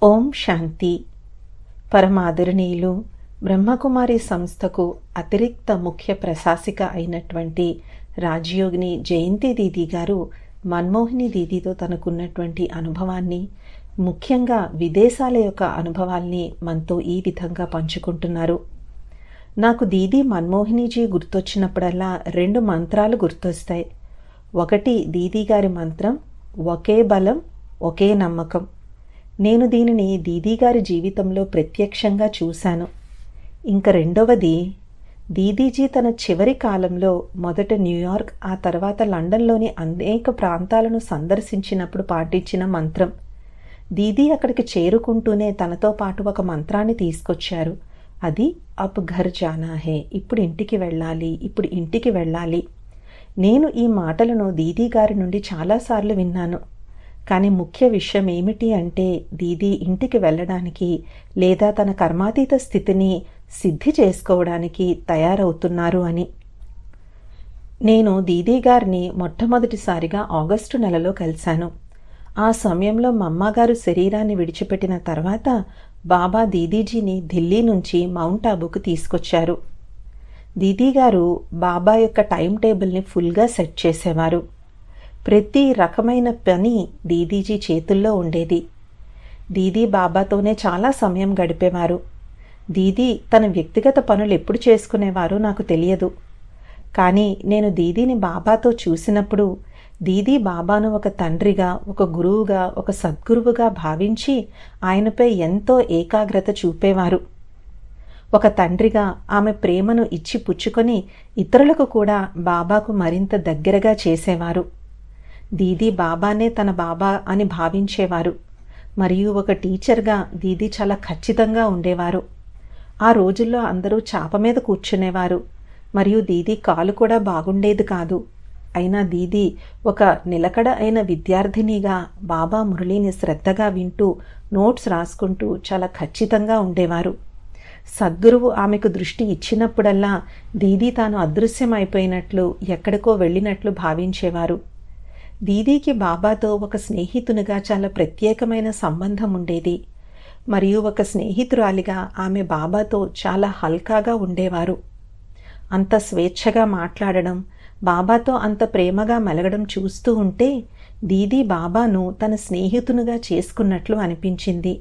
ఓం శాంతి. పరమాదరణీయులు బ్రహ్మకుమారి సంస్థకు అతిరిక్త ముఖ్య ప్రశాసిక అయినటువంటి రాజయోగిని జయంతి దీదీ గారు మన్మోహిని దీదీతో తనకున్నటువంటి అనుభవాన్ని, ముఖ్యంగా విదేశాల యొక్క అనుభవాల్ని మనతో ఈ విధంగా పంచుకుంటున్నారు. నాకు దీదీ మన్మోహినీజీ గుర్తొచ్చినప్పుడల్లా 2 మంత్రాలు గుర్తొస్తాయి. ఒకటి దీదీ గారి మంత్రం, ఒకే బలం ఒకే నమ్మకం. నేను దీనిని దీదీ గారి జీవితంలో ప్రత్యక్షంగా చూశాను. ఇంక రెండవది, దీదీజీ తన చివరి కాలంలో మొదట న్యూయార్క్, ఆ తర్వాత లండన్లోని అనేక ప్రాంతాలను సందర్శించినప్పుడు పాటించిన మంత్రం. దీదీ అక్కడికి చేరుకుంటూనే తనతో పాటు ఒక మంత్రాన్ని తీసుకొచ్చారు. అది అప్ ఘర్ జానా హే, ఇప్పుడు ఇంటికి వెళ్ళాలి, ఇప్పుడు ఇంటికి వెళ్ళాలి. నేను ఈ మాటలను దీదీ గారి నుండి చాలాసార్లు విన్నాను. కానీ ముఖ్య విషయం ఏమిటి అంటే, దీదీ ఇంటికి వెళ్ళడానికి లేదా తన కర్మాతీత స్థితిని సిద్ధి చేసుకోవడానికి తయారవుతున్నారు అని. నేను దీదీ గారిని మొట్టమొదటిసారిగా ఆగస్టు నెలలో కలిశాను. ఆ సమయంలో మా అమ్మగారు శరీరాన్ని విడిచిపెట్టిన తర్వాత బాబా దీదీజీని ఢిల్లీ నుంచి మౌంట్ ఆబూకు తీసుకొచ్చారు. దీదీ గారు బాబా యొక్క టైం టేబుల్ని ఫుల్గా సెట్ చేసేవారు. ప్రతి రకమైన పని దీదీజీ చేతుల్లో ఉండేది. దీదీ బాబాతోనే చాలా సమయం గడిపేవారు. దీదీ తన వ్యక్తిగత పనులు ఎప్పుడు చేసుకునేవారో నాకు తెలియదు. కానీ నేను దీదీని బాబాతో చూసినప్పుడు దీదీ బాబాను ఒక తండ్రిగా, ఒక గురువుగా, ఒక సద్గురువుగా భావించి ఆయనపై ఎంతో ఏకాగ్రత చూపేవారు. ఒక తండ్రిగా ఆమె ప్రేమను ఇచ్చి పుచ్చుకొని ఇతరులకు కూడా బాబాకు మరింత దగ్గరగా చేసేవారు. దీదీ బాబానే తన బాబా అని భావించేవారు. మరియు ఒక టీచర్గా దీదీ చాలా ఖచ్చితంగా ఉండేవారు. ఆ రోజుల్లో అందరూ చాప మీద కూర్చునేవారు. మరియు దీదీ కాలు కూడా బాగుండేది కాదు. అయినా దీదీ ఒక నిలకడ అయిన విద్యార్థినిగా బాబా మురళిని శ్రద్ధగా వింటూ నోట్స్ రాసుకుంటూ చాలా ఖచ్చితంగా ఉండేవారు. సద్గురువు ఆమెకు దృష్టి ఇచ్చినప్పుడల్లా దీదీ తాను అదృశ్యమైపోయినట్లు, ఎక్కడికో వెళ్ళినట్లు భావించేవారు. దీదీకి బాబాతో ఒక స్నేహితునిగా చాలా ప్రత్యేకమైన సంబంధం ఉండేది. మరియు ఒక స్నేహితురాలిగా ఆమె బాబాతో చాలా హల్కాగా ఉండేవారు. అంత స్వేచ్ఛగా మాట్లాడడం, బాబాతో అంత ప్రేమగా మెలగడం చూస్తూ ఉంటే దీదీ బాబాను తన స్నేహితునిగా చేసుకున్నట్లు అనిపించింది.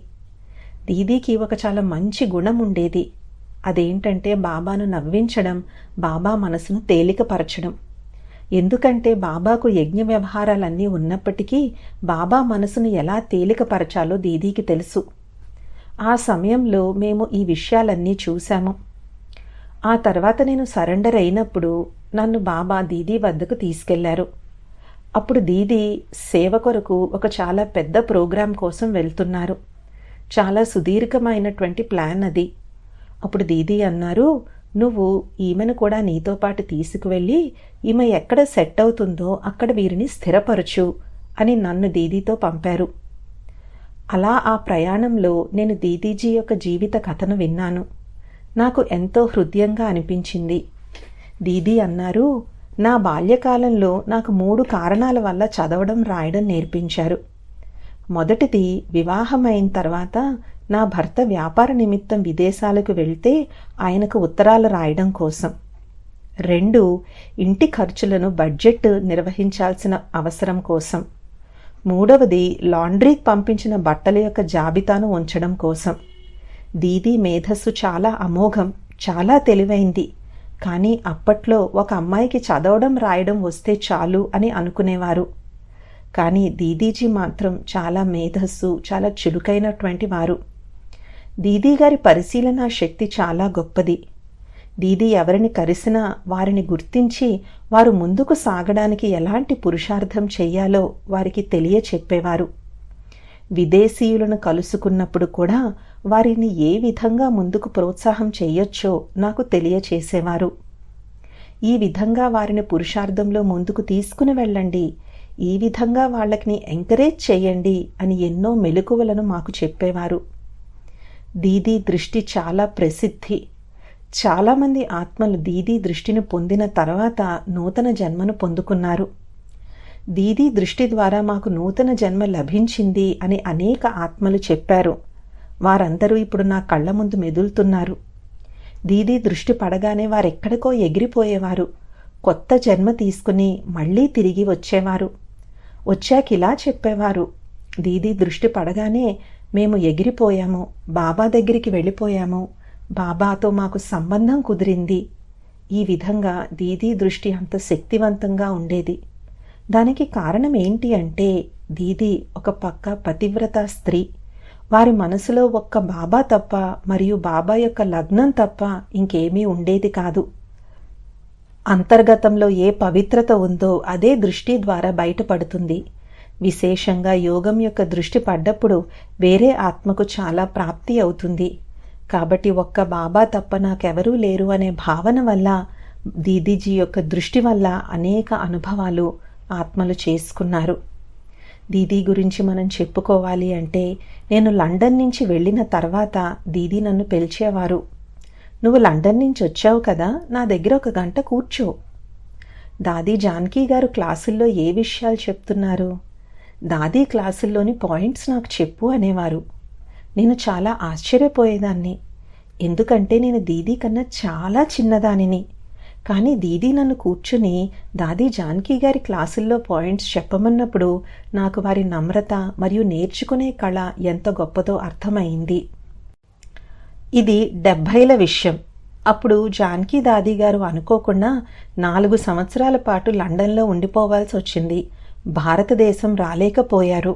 దీదీకి ఒక చాలా మంచి గుణం ఉండేది. అదేంటంటే బాబాను నవ్వించడం, బాబా మనసును తేలికపరచడం. ఎందుకంటే బాబాకు యజ్ఞ వ్యవహారాలన్నీ ఉన్నప్పటికీ బాబా మనసును ఎలా తేలికపరచాలో దీదీకి తెలుసు. ఆ సమయంలో మేము ఈ విషయాలన్నీ చూశాము. ఆ తర్వాత నేను సరెండర్ అయినప్పుడు నన్ను బాబా దీదీ వద్దకు తీసుకెళ్లారు. అప్పుడు దీదీ సేవ కొరకు ఒక చాలా పెద్ద ప్రోగ్రాం కోసం వెళ్తున్నారు. చాలా సుదీర్ఘమైనటువంటి ప్లాన్ అది. అప్పుడు దీదీ అన్నారు, నువ్వు ఈమెను కూడా నీతో పాటు తీసుకువెళ్ళి ఈమె ఎక్కడ సెట్ అవుతుందో అక్కడ వీరిని స్థిరపరచు అని నన్ను దీదీతో పంపారు. అలా ఆ ప్రయాణంలో నేను దీదీజీ యొక్క జీవిత కథను విన్నాను. నాకు ఎంతో హృదయంగా అనిపించింది. దీదీ అన్నారు, నా బాల్యకాలంలో నాకు 3 కారణాల వల్ల చదవడం రాయడం నేర్పించారు. మొదటిది, వివాహమైన తర్వాత నా భర్త వ్యాపార నిమిత్తం విదేశాలకు వెళ్తే ఆయనకు ఉత్తరాలు రాయడం కోసం. 2, ఇంటి ఖర్చులను బడ్జెట్ నిర్వహించాల్సిన అవసరం కోసం. 3వది, లాండ్రీకి పంపించిన బట్టల యొక్క జాబితాను ఉంచడం కోసం. దీదీ మేధస్సు చాలా అమోఘం, చాలా తెలివైంది. కానీ అప్పట్లో ఒక అమ్మాయికి చదవడం రాయడం వస్తే చాలు అని అనుకునేవారు. కానీ దీదీజీ మాత్రం చాలా మేధస్సు, చాలా చురుకైనటువంటి వారు. దీదీ గారి పరిశీలనా శక్తి చాలా గొప్పది. దీదీ ఎవరిని కలిసినా వారిని గుర్తించి వారు ముందుకు సాగడానికి ఎలాంటి పురుషార్థం చెయ్యాలో వారికి తెలియచెప్పేవారు. విదేశీయులను కలుసుకున్నప్పుడు కూడా వారిని ఏ విధంగా ముందుకు ప్రోత్సాహం చెయ్యొచ్చో నాకు తెలియచేసేవారు. ఈ విధంగా వారిని పురుషార్థంలో ముందుకు తీసుకుని వెళ్ళండి, ఈ విధంగా వాళ్ళని ఎంకరేజ్ చేయండి అని ఎన్నో మెలకువలను మాకు చెప్పేవారు. దీదీ దృష్టి చాలా ప్రసిద్ధి. చాలామంది ఆత్మలు దీదీ దృష్టిని పొందిన తర్వాత నూతన జన్మను పొందుకున్నారు. దీదీ దృష్టి ద్వారా మాకు నూతన జన్మ లభించింది అని అనేక ఆత్మలు చెప్పారు. వారందరూ ఇప్పుడు నా కళ్ళ ముందు మెదులుతున్నారు. దీదీ దృష్టి పడగానే వారెక్కడికో ఎగిరిపోయేవారు. కొత్త జన్మ తీసుకుని మళ్ళీ తిరిగి వచ్చేవారు. వచ్చాకిలా చెప్పేవారు, దీదీ దృష్టి పడగానే మేము ఎగిరిపోయాము, బాబా దగ్గరికి వెళ్ళిపోయాము, బాబాతో మాకు సంబంధం కుదిరింది. ఈ విధంగా దీదీ దృష్టి అంత శక్తివంతంగా ఉండేది. దానికి కారణం ఏంటి అంటే, దీదీ ఒక పక్క పతివ్రత స్త్రీ. వారి మనసులో ఒక్క బాబా తప్ప మరియు బాబా యొక్క లగ్నం తప్ప ఇంకేమీ ఉండేది కాదు. అంతర్గతంలో ఏ పవిత్రత ఉందో అదే దృష్టి ద్వారా బయటపడుతుంది. విశేషంగా యోగం యొక్క దృష్టి పడ్డప్పుడు వేరే ఆత్మకు చాలా ప్రాప్తి అవుతుంది. కాబట్టి ఒక్క బాబా తప్ప నాకెవరూ లేరు అనే భావన వల్ల, దీదీజీ యొక్క దృష్టి వల్ల అనేక అనుభవాలు ఆత్మలు చేసుకున్నారు. దీదీ గురించి మనం చెప్పుకోవాలి అంటే, నేను లండన్ నుంచి వెళ్ళిన తర్వాత దీదీ నన్ను పిలిచేవారు. నువ్వు లండన్ నుంచి వచ్చావు కదా, నా దగ్గర 1 గంట కూర్చో. దాదీ జానకి గారు క్లాసుల్లో ఏ విషయాలు చెప్తున్నారు, దాదీ క్లాసుల్లోని పాయింట్స్ నాకు చెప్పు అనేవారు. నేను చాలా ఆశ్చర్యపోయేదాన్ని. ఎందుకంటే నేను దీదీ కన్నా చాలా చిన్నదానిని. కానీ దీదీ నన్ను కూర్చుని దాదీ జానకి గారి క్లాసుల్లో పాయింట్స్ చెప్పమన్నప్పుడు నాకు వారి నమ్రత మరియు నేర్చుకునే కళ ఎంత గొప్పదో అర్థమైంది. ఇది 70ల విషయం. అప్పుడు జానకి దాదీ గారు అనుకోకుండా 4 సంవత్సరాల పాటు లండన్లో ఉండిపోవాల్సి వచ్చింది. భారతదేశం రాలేకపోయారు.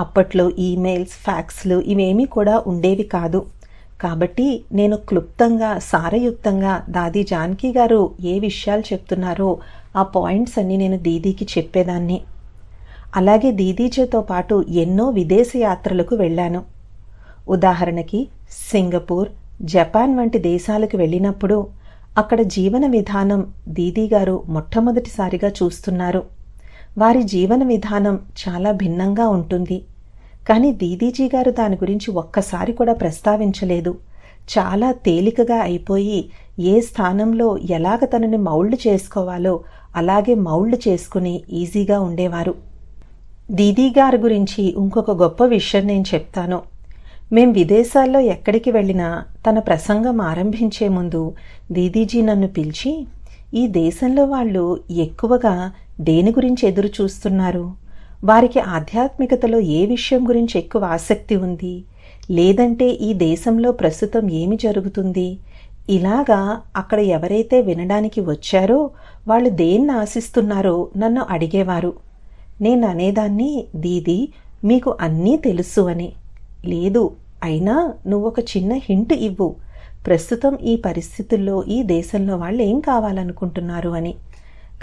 అప్పట్లో ఈమెయిల్స్, ఫ్యాక్స్లు ఇవేమీ కూడా ఉండేవి కాదు. కాబట్టి నేను క్లుప్తంగా, సారయుక్తంగా దాదీ జానకి గారు ఏ విషయాలు చెప్తున్నారో ఆ పాయింట్స్ అన్నీ నేను దీదీకి చెప్పేదాన్ని. అలాగే దీదీజీతో పాటు ఎన్నో విదేశ యాత్రలకు వెళ్ళాను. ఉదాహరణకి సింగపూర్, జపాన్ వంటి దేశాలకు వెళ్ళినప్పుడు అక్కడ జీవన విధానం దీదీ గారు మొట్టమొదటిసారిగా చూస్తున్నారు. వారి జీవన విధానం చాలా భిన్నంగా ఉంటుంది. కానీ దీదీజీ గారు దాని గురించి ఒక్కసారి కూడా ప్రస్తావించలేదు. చాలా తేలికగా అయిపోయి ఏ స్థానంలో ఎలాగ తనని మౌల్డ్ చేసుకోవాలో అలాగే మౌల్డ్ చేసుకుని ఈజీగా ఉండేవారు. దీదీ గారి గురించి ఇంకొక గొప్ప విషయం నేను చెప్తాను. మేం విదేశాల్లో ఎక్కడికి వెళ్ళినా తన ప్రసంగం ఆరంభించే ముందు దీదీజీ నన్ను పిలిచి, ఈ దేశంలో వాళ్ళు ఎక్కువగా దేని గురించి ఎదురు చూస్తున్నారు, వారికి ఆధ్యాత్మికతలో ఏ విషయం గురించి ఎక్కువ ఆసక్తి ఉంది, లేదంటే ఈ దేశంలో ప్రస్తుతం ఏమి జరుగుతుంది, ఇలాగా అక్కడ ఎవరైతే వినడానికి వచ్చారో వాళ్ళు దేన్ని ఆశిస్తున్నారో నన్ను అడిగేవారు. నేను అనేదాన్ని, దీదీ మీకు అన్నీ తెలుసు అని. లేదు, అయినా నువ్వొక చిన్న హింట్ ఇవ్వు, ప్రస్తుతం ఈ పరిస్థితుల్లో ఈ దేశంలో వాళ్ళు ఏం కావాలనుకుంటున్నారు అని.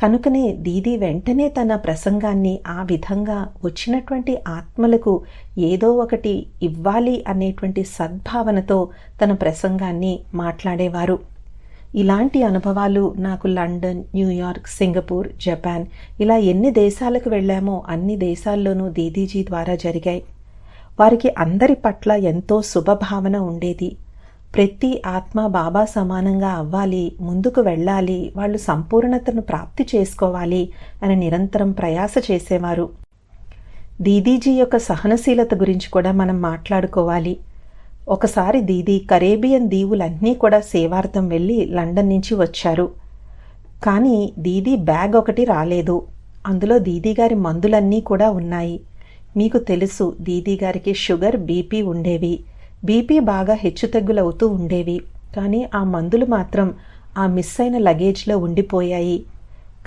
కనుకనే దీదీ వెంటనే తన ప్రసంగాన్ని ఆ విధంగా వచ్చినటువంటి ఆత్మలకు ఏదో ఒకటి ఇవ్వాలి అనేటువంటి సద్భావనతో తన ప్రసంగాన్ని మాట్లాడేవారు. ఇలాంటి అనుభవాలు నాకు లండన్, న్యూయార్క్, సింగపూర్, జపాన్ ఇలా ఎన్ని దేశాలకు వెళ్ళామో అన్ని దేశాల్లోనూ దీదీజీ ద్వారా జరిగాయి. వారికి అందరి పట్ల ఎంతో శుభభావన ఉండేది. ప్రతి ఆత్మ బాబా సమానంగా అవ్వాలి, ముందుకు వెళ్ళాలి, వాళ్ళు సంపూర్ణతను ప్రాప్తి చేసుకోవాలి అని నిరంతరం ప్రయాస చేసేవారు. దీదీజీ యొక్క సహనశీలత గురించి కూడా మనం మాట్లాడుకోవాలి. ఒకసారి దీదీ కరేబియన్ దీవులన్నీ కూడా సేవార్థం వెళ్ళి లండన్ నుంచి వచ్చారు. కానీ దీదీ బ్యాగ్ ఒకటి రాలేదు. అందులో దీదీ గారి మందులన్నీ కూడా ఉన్నాయి. మీకు తెలుసు, దీదీ గారికి షుగర్, బీపీ ఉండేవి. బీపీ బాగా హెచ్చుతగ్గులవుతూ ఉండేవి. కానీ ఆ మందులు మాత్రం ఆ మిస్ అయిన లగేజ్లో ఉండిపోయాయి.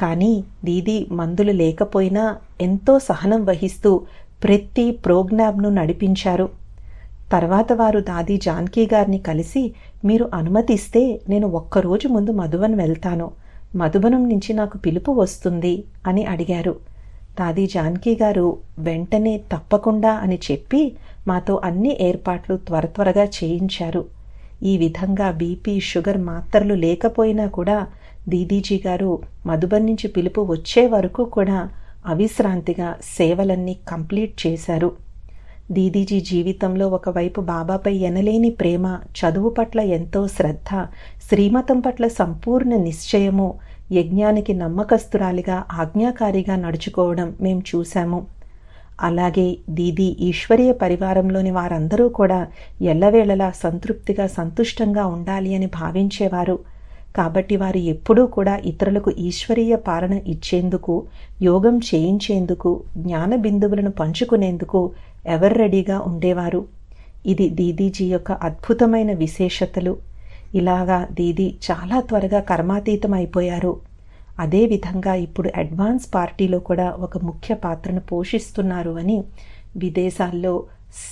కానీ దీదీ మందులు లేకపోయినా ఎంతో సహనం వహిస్తూ ప్రతి ప్రోగ్రామ్ను నడిపించారు. తర్వాత వారు దాదీ జానకి గారిని కలిసి, మీరు అనుమతిస్తే నేను ఒక్కరోజు ముందు మధుబన్ వెళ్తాను, మధుబనం నుంచి నాకు పిలుపు వస్తుంది అని అడిగారు. దాదీ జానకి గారు వెంటనే తప్పకుండా అని చెప్పి మాతో అన్ని ఏర్పాట్లు త్వరగా చేయించారు. ఈ విధంగా బీపీ, షుగర్ మాత్రలు లేకపోయినా కూడా దీదీజీ గారు మధుబన్ నుంచి పిలుపు వచ్చే వరకు కూడా అవిశ్రాంతిగా సేవలన్నీ కంప్లీట్ చేశారు. దీదీజీ జీవితంలో ఒకవైపు బాబాపై ఎనలేని ప్రేమ, చదువు పట్ల ఎంతో శ్రద్ధ, శ్రీమతం పట్ల సంపూర్ణ నిశ్చయము, యజ్ఞానికి నమ్మకస్తురాలిగా, ఆజ్ఞాకారిగా నడుచుకోవడం మేం చూశాము. అలాగే దీదీ ఈశ్వరీయ పరివారంలోని వారందరూ కూడా ఎల్లవేళలా సంతృప్తిగా సంతుష్టంగా ఉండాలి అని భావించేవారు. కాబట్టి వారు ఎప్పుడూ కూడా ఇతరులకు ఈశ్వరీయ పాలన ఇచ్చేందుకు, యోగం చేయించేందుకు, జ్ఞాన బిందువులను పంచుకునేందుకు ఎవర్ రెడీగా ఉండేవారు. ఇది దీదీజీ యొక్క అద్భుతమైన విశేషతలు. ఇలాగా దీదీ చాలా త్వరగా కర్మాతీతం అయిపోయారు. అదేవిధంగా ఇప్పుడు అడ్వాన్స్ పార్టీలో కూడా ఒక ముఖ్య పాత్రను పోషిస్తున్నారు అని, విదేశాల్లో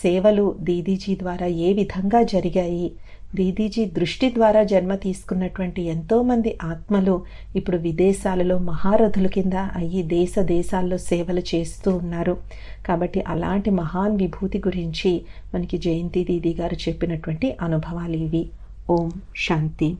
సేవలు దీదీజీ ద్వారా ఏ విధంగా జరిగాయి, దీదీజీ దృష్టి ద్వారా జన్మ తీసుకున్నటువంటి ఎంతోమంది ఆత్మలు ఇప్పుడు విదేశాలలో మహారథుల కింద అయ్యి దేశాల్లో సేవలు చేస్తూ ఉన్నారు. కాబట్టి అలాంటి మహాన్ విభూతి గురించి మనకి జయంతి దీదీ గారు చెప్పినటువంటి అనుభవాలు ఇవి. ఓం శాంతి.